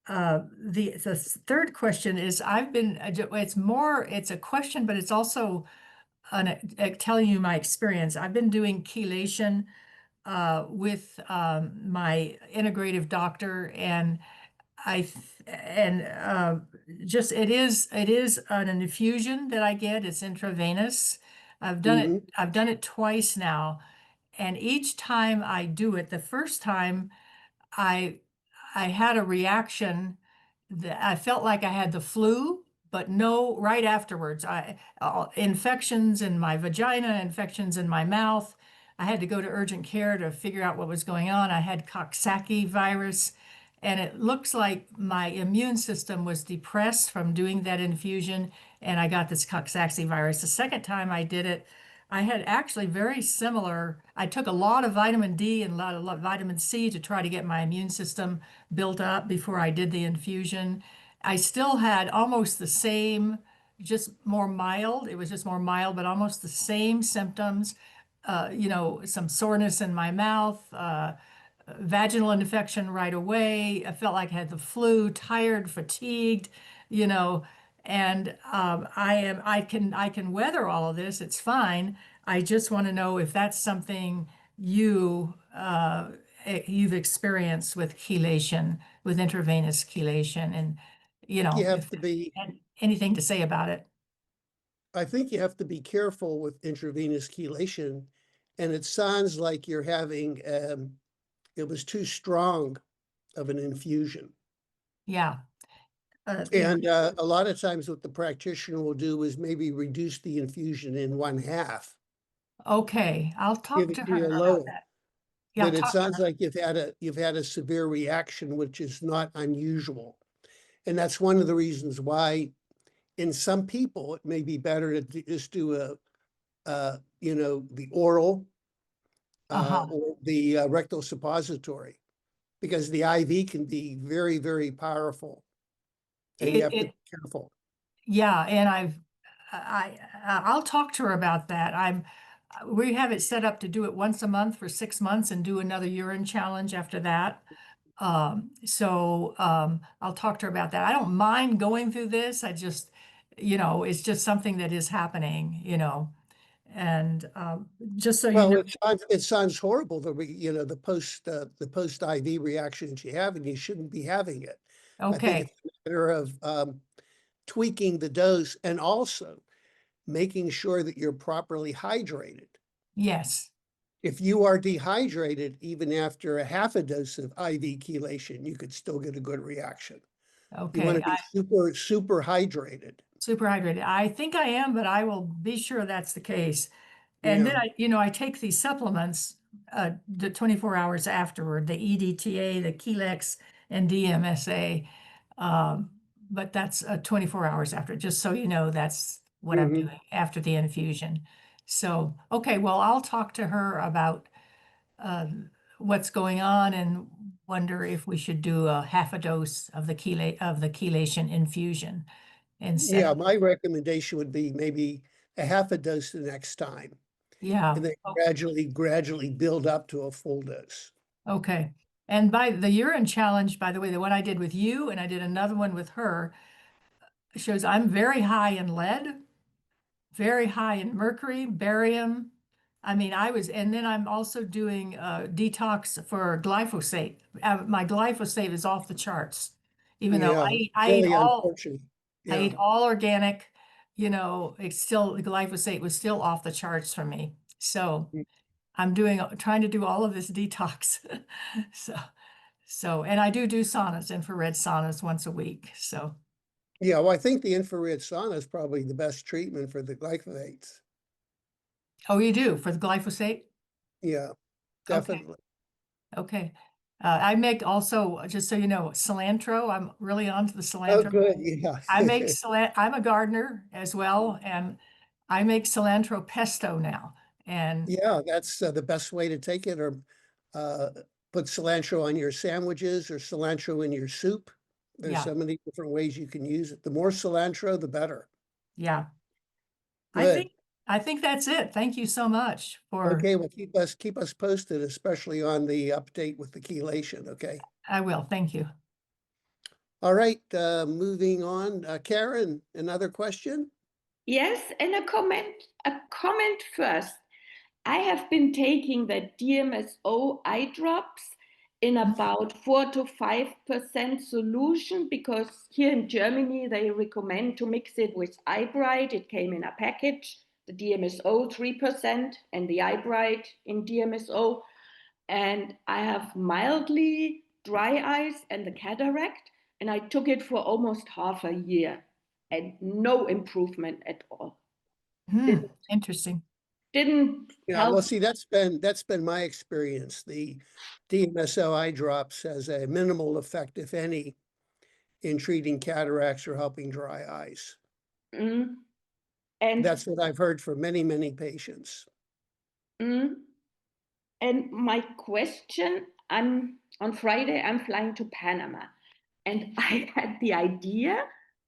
The third question is, it's a question, but it's also telling you my experience. I've been doing chelation with my integrative doctor, and just it is an infusion that I get. It's intravenous. Mhm. I've done it twice now, and each time I do it, the first time I I had a reaction that I felt like I had the flu, but no, right afterwards, infections in my vagina, infections in my mouth. I had to go to urgent care to figure out what was going on. I had Coxsackie virus, And it looks like my immune system was depressed from doing that infusion, and I got this Coxsackie-virus. The second time I did it, I had actually very similar. I took a lot of vitamin D and a lot of vitamin C to try to get my immune system built up before I did the infusion. I still had almost the same, just more mild. It was just more mild, but almost the same symptoms. Some soreness in my mouth, vaginal infection right away. I felt like I had the flu, tired, fatigued, you know, and I can weather all of this. It's fine. I just want to know if that's something you've experienced with chelation, with intravenous chelation, and You have if to be, and anything to say about it. I think you have to be careful with intravenous chelation. And it sounds like you're having, it was too strong of an infusion. Yeah. And a lot of times what the practitioner will do is maybe reduce the infusion in one half, Okay, I'll talk give to it to you her about lower. that. Yeah, I'll But it talk to sounds her. like you've had a severe reaction, which is not unusual. And that's one of the reasons why in some people, it may be better to just do the oral Uh-huh. or the rectal suppository, because the IV can be very, very powerful, and you It, have to it, be careful. yeah, and I'll talk to her about that. We have it set up to do it once a month for 6 months and do another urine challenge after that. I'll talk to her about that. I don't mind going through this. I just, it's just something that is happening, and just so you Well, know, it sounds horrible, the post IV reaction that you have, and you shouldn't be having it. I think okay, it's a matter of tweaking the dose and also making sure that you're properly hydrated. yes, If you are dehydrated, even after a half a dose of IV chelation, you could still get a good reaction. You want okay. to be super, super hydrated. Super hydrated. I think I am, but I will be sure that's the case. And then Yeah. I take these supplements the 24 hours afterward, the EDTA, the Chelex, and DMSA. But that's 24 hours after, just so you know, that's what I'm Mhm. doing after the infusion. So, okay, well, I'll talk to her about uh, what's going on and wonder if we should do a half a dose of the chelation infusion instead Yeah, of, my recommendation would be maybe a half a dose the next time, yeah. and then Oh, gradually build up to a full dose. okay. And by the urine challenge, by the way, the one I did with you and I did another one with her, shows I'm very high in lead, very high in mercury, barium. I mean, and then I'm also doing detox for glyphosate. My glyphosate is off the charts, even though Yeah, I ate really unfortunate. I Yeah. ate all organic, it's still, the glyphosate was still off the charts for me. So I'm trying to do all of this detox. So, and I do saunas, infrared saunas once a week. So, Yeah, well, I think the infrared sauna is probably the best treatment for the glyphosates. oh, you do for the glyphosate? Yeah, Okay. definitely. Okay. I make also, just so you know, cilantro. I'm really onto the Oh, cilantro. good, yeah. I'm a gardener as well, and I make cilantro pesto now. And Yeah, that's the best way to take it, or uh, put cilantro on your sandwiches or cilantro in your soup. There's yeah, so many different ways you can use it. The more cilantro, the better. yeah. I Good. think I think that's it. Thank you so much for, Okay, well, keep us posted, especially on the update with the chelation, okay? I will. Thank you. All right, moving on. Karen, another question? Yes, and a comment first. I have been taking the DMSO eye drops in about 4 to 5% solution because here in Germany they recommend to mix it with eye bright. It came in a package, the DMSO 3% and the eye bright in DMSO. And I have mildly dry eyes and the cataract, and I took it for almost half a year and no improvement at all. Hmm, interesting. didn't Yeah, help. well, see, that's been my experience. The DMSO eye drops has a minimal effect, if any, in treating cataracts or helping dry eyes. Mm. And That's what I've heard from many, many patients. mm, and my question, on Friday, I'm flying to Panama, and I had the idea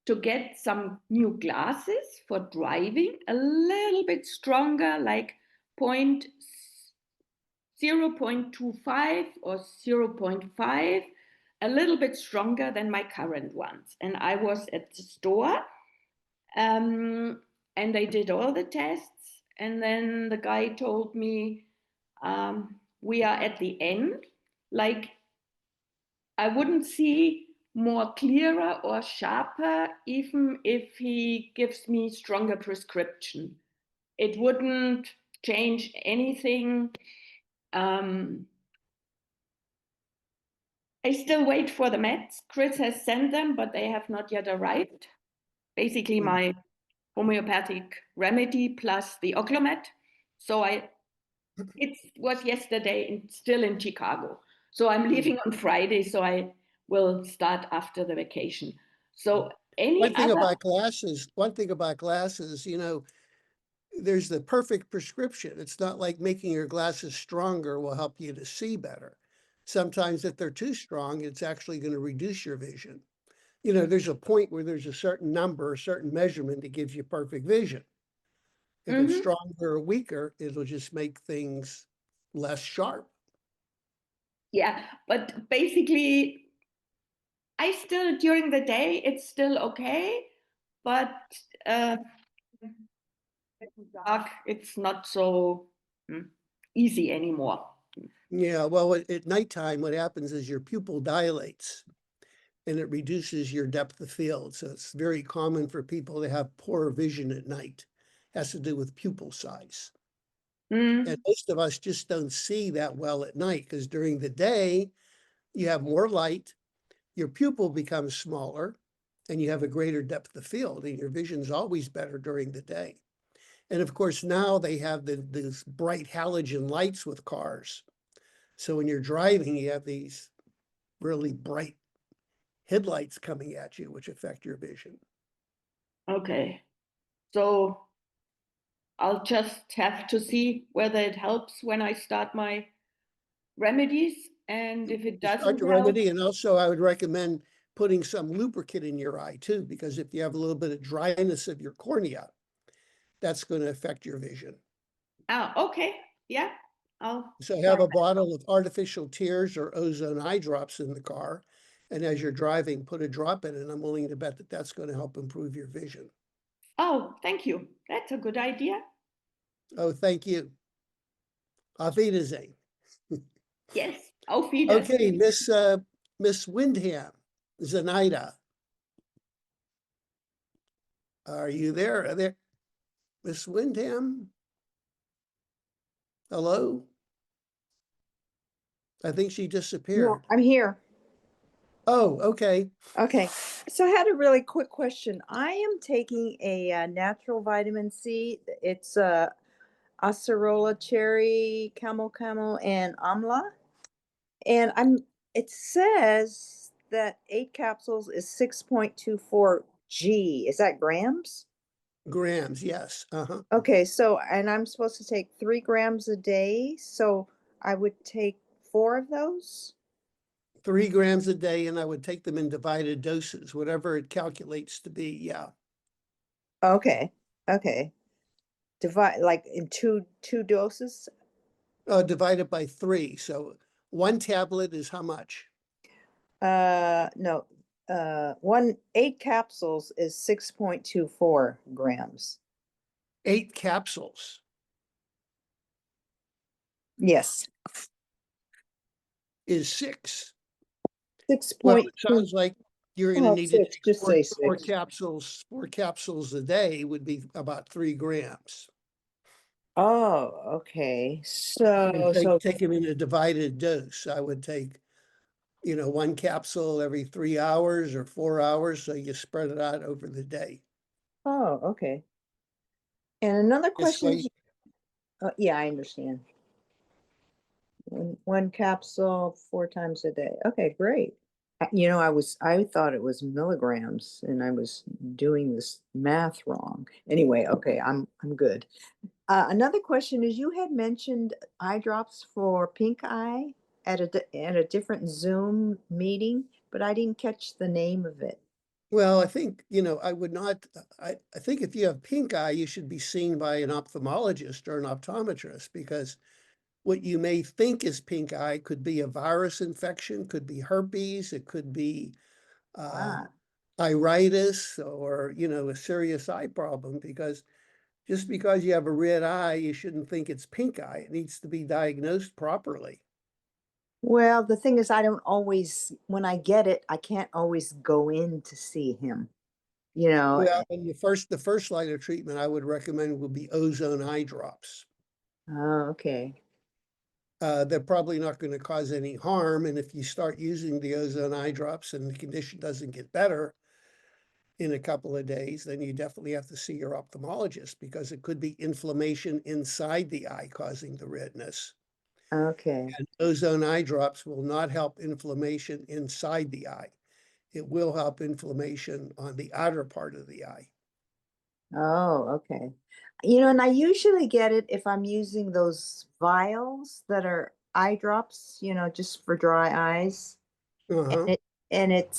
to get some new glasses for driving, a little bit stronger, like 0.25 or 0.5, a little bit stronger than my current ones. And I was at the store, and they did all the tests, and then the guy told me, we are at the end, like I wouldn't see more clearer or sharper even if he gives me stronger prescription. It wouldn't change anything. I still wait for the meds. Chris has sent them, but they have not yet arrived. Basically, my homeopathic remedy plus the Oclomet. So it was yesterday still in Chicago. So I'm leaving on Friday, so I will start after the vacation. So One thing about glasses, you know, there's the perfect prescription. It's not like making your glasses stronger will help you to see better. Sometimes if they're too strong, it's actually going to reduce your vision. You know, there's a point where there's a certain number, a certain measurement that gives you perfect vision. If it's stronger or weaker, it'll just make things less sharp. Yeah, but basically, I still, during the day, it's still okay, but dark, it's not so easy anymore. Yeah, well, at nighttime, what happens is your pupil dilates and it reduces your depth of field. So it's very common for people to have poor vision at night. Has to do with pupil size. And most of us just don't see that well at night because during the day, you have more light, your pupil becomes smaller, and you have a greater depth of field, and your vision's always better during the day. And of course, now they have these bright halogen lights with cars. So when you're driving, you have these really bright headlights coming at you, which affect your vision. Okay, so I'll just have to see whether it helps when I start my remedies, and if it Start doesn't the help, remedy, and also I would recommend putting some lubricant in your eye too, because if you have a little bit of dryness of your cornea, that's going to affect your vision. okay, yeah, I'll So have start a bottle of artificial tears or ozone eye drops in the car. And as you're driving, put a drop in, and I'm willing to bet that that's going to help improve your vision. Oh, thank you. That's a good idea. Oh, thank you. Auf Wiedersehen. Yes, auf Wiedersehen. Okay, Miss Windham, Zenaida. Are you there? Miss Windham? Hello? I think she No, disappeared. I'm here. Oh, okay. Okay. So I had a really quick question. I am taking a natural vitamin C. It's acerola, cherry, camel, and amla. And it says that 8 capsules is 6.24 G. Is that grams? Grams, yes. Uh-huh. Okay, so and I'm supposed to take 3 grams a day. So I would take 4 of those? 3 grams a day, and I would take them in divided doses, whatever it calculates to be. Yeah. Okay. Okay. Divide like in two doses? Divided by 3. So 1 tablet is how much? No. 8 capsules is 6.24 grams. 8 capsules Yes. is 6. 6 Well, point it sounds like you're going to oh, need to 6, take just say 6. four capsules a day would be about 3 grams. Oh, okay. And So take them in a divided dose. I would take, 1 capsule every 3 hours or 4 hours. So you spread it out over the day. oh, okay. And another This question way, is Yeah, I understand. One capsule 4 times a day. Okay, great. You know, I thought it was milligrams and I was doing this math wrong. Anyway, okay, I'm good. Another question is you had mentioned eye drops for pink eye at a different Zoom meeting, but I didn't catch the name of it. Well, I think, I would not, I think if you have pink eye, you should be seen by an ophthalmologist or an optometrist, because what you may think is pink eye could be a virus infection, could be herpes, it could be Ah, iritis, or, a serious eye problem, because just because you have a red eye, you shouldn't think it's pink eye. It needs to be diagnosed properly. well, the thing is, I don't always, when I get it, I can't always go in to see him, you know. Well, and the first line of treatment I would recommend would be ozone eye drops. Oh, okay. They're probably not going to cause any harm. And if you start using the ozone eye drops and the condition doesn't get better in a couple of days, then you definitely have to see your ophthalmologist, because it could be inflammation inside the eye causing the redness. Okay. And ozone eye drops will not help inflammation inside the eye. It will help inflammation on the outer part of the eye. Oh, okay. You know, and I usually get it if I'm using those vials that are eye drops, you know, just for dry eyes. And Uh-huh.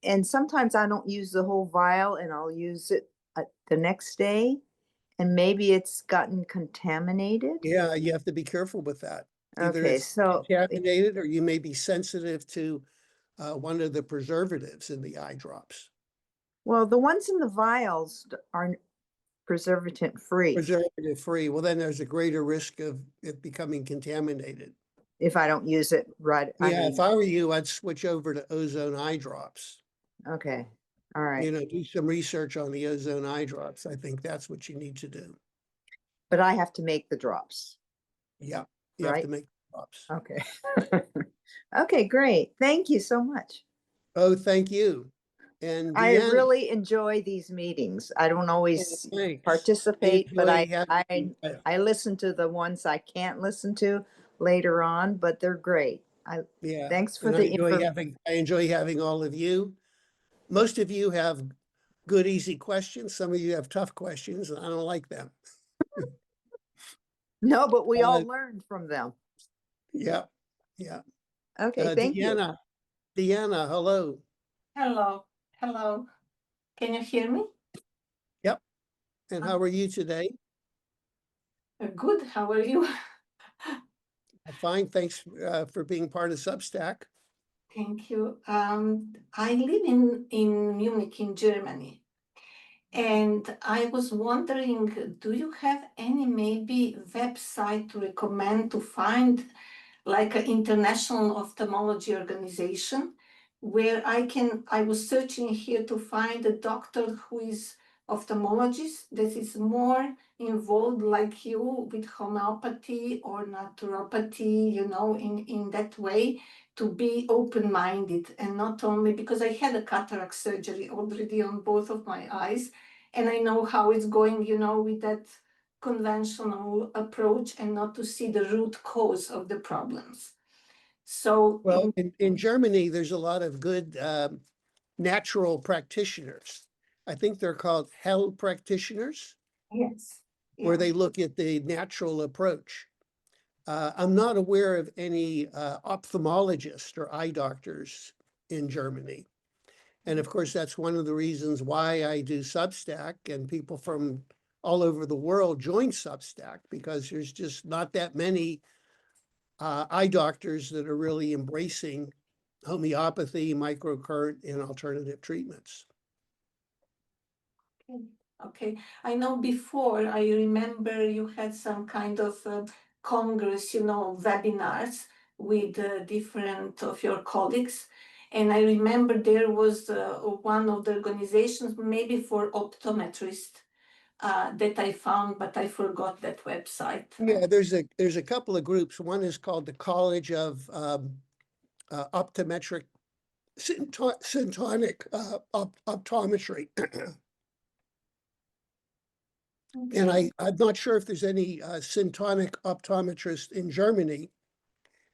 and sometimes I don't use the whole vial and I'll use it the next day and maybe it's gotten contaminated. Yeah, you have to be careful with that. Either Okay, it's so contaminated or you may be sensitive to one of the preservatives in the eye drops. well, the ones in the vials are preservative free Preservative free, well, then there's a greater risk of it becoming contaminated. if I don't use it right. I Yeah, if mean, I were you, I'd switch over to ozone eye drops. okay. All right. Do some research on the ozone eye drops. I think that's what you need to do. But I have to make the drops, Yeah, you have right? to make drops. Okay. Okay, great. Thank you so much. Oh, thank you. And I Deanna, really enjoy these meetings. I don't always thanks. participate, but Enjoy having, I listen to the ones I can't listen to later on, but they're great. yeah, Thanks for and the info. I enjoy having all of you. Most of you have good, easy questions. Some of you have tough questions, and I don't like them. No, but we Uh, all learned from them. yeah, yeah. Okay, thank you. Deanna, hello. Hello, hello. Can you hear me? Yep. And how are you today? Good, how are you? Fine, thanks for being part of Substack. Thank you. I live in Munich, in Germany. And I was wondering, do you have any maybe website to recommend to find like an international ophthalmology organization where I was searching here to find a doctor who is ophthalmologist that is more involved like you with homeopathy or naturopathy, in that way, to be open-minded and not only because I had a cataract surgery already on both of my eyes and I know how it's going, with that conventional approach and not to see the root cause of the problems. So, Well, in Germany, there's a lot of good natural practitioners. I think they're called Hell practitioners, yes, where yeah. they look at the natural approach. I'm not aware of any ophthalmologists or eye doctors in Germany. And of course, that's one of the reasons why I do Substack, and people from all over the world join Substack, because there's just not that many eye doctors that are really embracing homeopathy, microcurrent, and alternative treatments. Okay. I know before, I remember you had some kind of congress, webinars with different of your colleagues. And I remember there was one of the organizations, maybe for optometrists, that I found, but I forgot that website. Yeah, there's a couple of groups. One is called the College of Optometric Syntonic Optometry. And Okay. I'm not sure if there's any syntonic optometrists in Germany,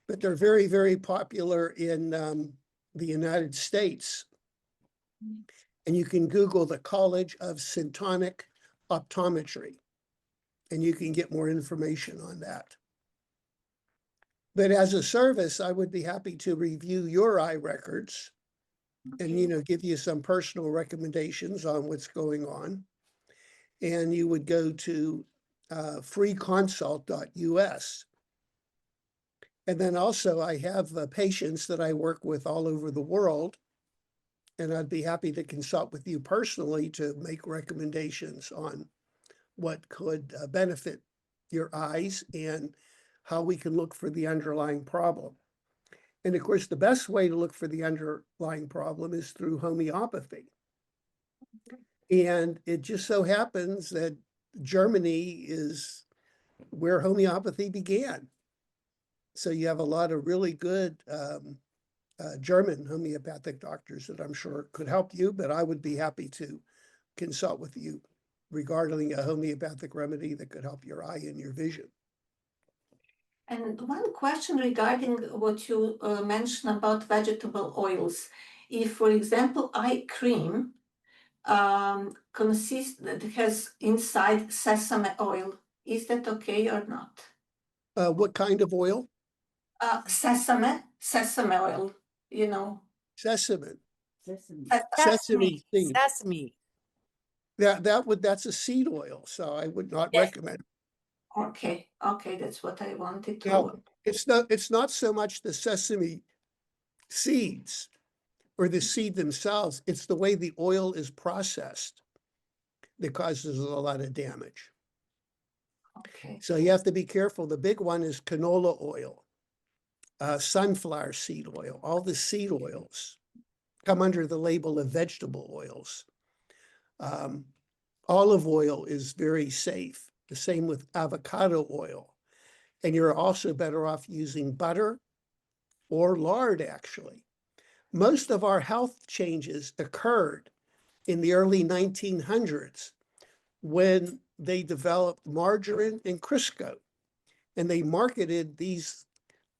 but they're very, very popular in the United States. And you can Google the College of Syntonic Optometry, and you can get more information on that. But as a service, I would be happy to review your eye records and, you know, give you some personal recommendations on what's going on. And you would go to freeconsult.us. And then also I have patients that I work with all over the world, and I'd be happy to consult with you personally to make recommendations on what could benefit your eyes and how we can look for the underlying problem. And of course, the best way to look for the underlying problem is through homeopathy. And it just so happens that Germany is where homeopathy began. So you have a lot of really good German homeopathic doctors that I'm sure could help you, but I would be happy to consult with you regarding a homeopathic remedy that could help your eye and your vision. And one question regarding what you mentioned about vegetable oils. If, for example, eye cream that has inside sesame oil, is that okay or not? What kind of oil? Sesame oil, you know. Sesame. Sesame. Sesame seed. Sesame. That's a seed oil, so I would not Yes. recommend. Okay, that's what I wanted to. Now, it's not so much the sesame seeds or the seed themselves, it's the way the oil is processed that causes a lot of damage. Okay. So you have to be careful. The big one is canola oil, sunflower seed oil. All the seed oils come under the label of vegetable oils. Olive oil is very safe. The same with avocado oil. And you're also better off using butter or lard, actually. Most of our health changes occurred in the early 1900s when they developed margarine and Crisco. And they marketed these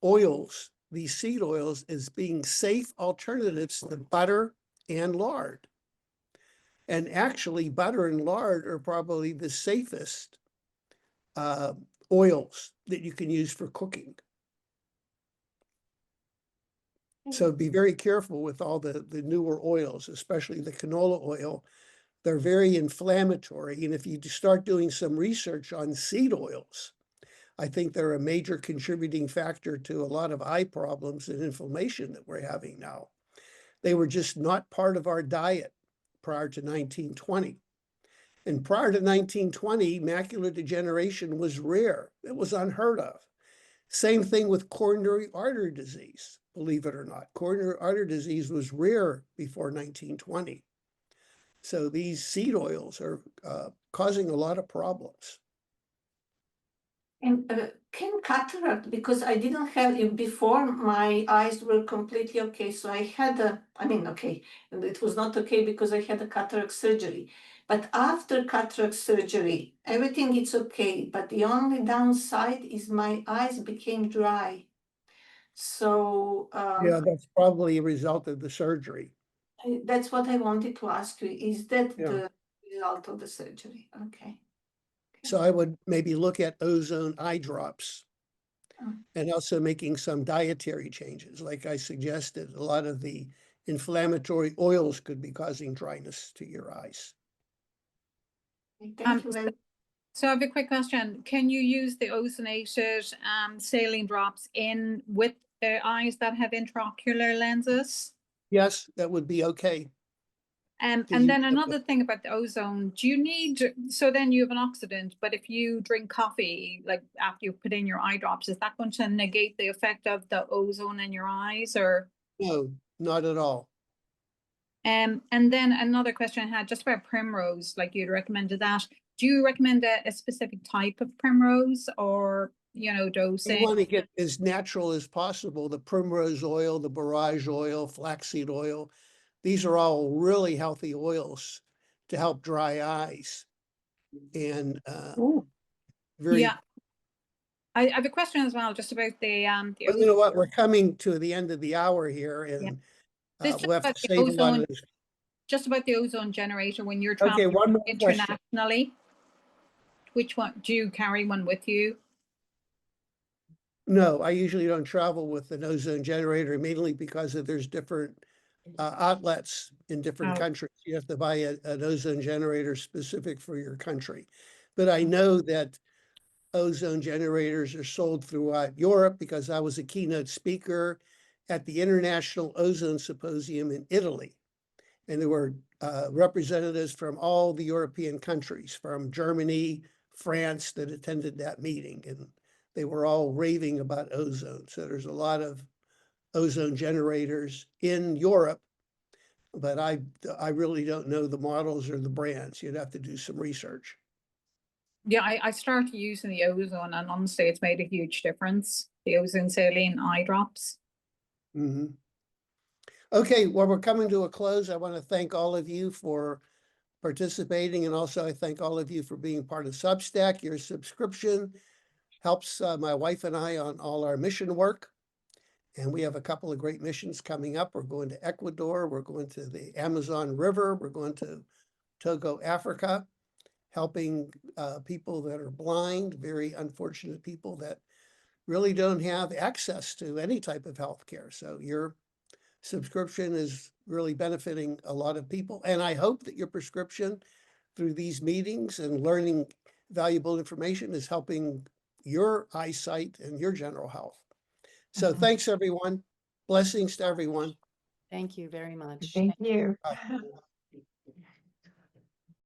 oils, these seed oils, as being safe alternatives to butter and lard. And actually, butter and lard are probably the safest oils that you can use for cooking. So be very careful with all the newer oils, especially the canola oil. They're very inflammatory. And if you start doing some research on seed oils, I think they're a major contributing factor to a lot of eye problems and inflammation that we're having now. They were just not part of our diet prior to 1920. And prior to 1920, macular degeneration was rare. It was unheard of. Same thing with coronary artery disease, believe it or not. Coronary artery disease was rare before 1920. So these seed oils are causing a lot of problems. And can cataract, because I didn't have it before, my eyes were completely okay. So I had okay, and it was not okay because I had a cataract surgery. But after cataract surgery, everything is okay. But the only downside is my eyes became dry. So Yeah, that's probably a result of the surgery. that's what I wanted to ask you. Is that Yeah. the result of the surgery? Okay. So I would maybe look at ozone eye drops and also making some dietary changes. Like I suggested, a lot of the inflammatory oils could be causing dryness to your eyes. Thank you very much. So I have a quick question. Can you use the ozonated saline drops in with the eyes that have intraocular lenses? Yes, that would be okay. And you- then another thing about the ozone, do you need, so then you have an oxidant, but if you drink coffee, like after you put in your eye drops, is that going to negate the effect of the ozone in your eyes or? No, not at all. And then another question I had just about primrose, like you'd recommended that. Do you recommend a specific type of primrose or, dosing? You want to get as natural as possible. The primrose oil, the borage oil, flaxseed oil. These are all really healthy oils to help dry eyes. and Ooh. very, Yeah. I have a question as well, just about the but you know what, we're coming to the end of the hour here, Yeah. and This we'll have to about the save a lot of ozone- this. just about the ozone generator when you're Okay, traveling one more question. internationally. Which one, do you carry one with you? No, I usually don't travel with an ozone generator, mainly because there's different outlets in different Oh. countries. You have to buy an ozone generator specific for your country. But I know that ozone generators are sold throughout Europe because I was a keynote speaker at the International Ozone Symposium in Italy. And there were representatives from all the European countries, from Germany, France, that attended that meeting. And they were all raving about ozone. So there's a lot of ozone generators in Europe, but I really don't know the models or the brands. You'd have to do some research. Yeah, I started using the ozone, and honestly, it's made a huge difference. The ozone saline eye drops. Mm-hmm. Okay, well, we're coming to a close. I want to thank all of you for participating, and also I thank all of you for being part of Substack. Your subscription helps my wife and I on all our mission work. And we have a couple of great missions coming up. We're going to Ecuador, we're going to the Amazon River, we're going to Togo, Africa, helping people that are blind, very unfortunate people that really don't have access to any type of healthcare. So your subscription is really benefiting a lot of people. And I hope that your prescription through these meetings and learning valuable information is helping your eyesight and your general health. So thanks, everyone. Blessings to everyone. Thank you very much. Thank you. Bye.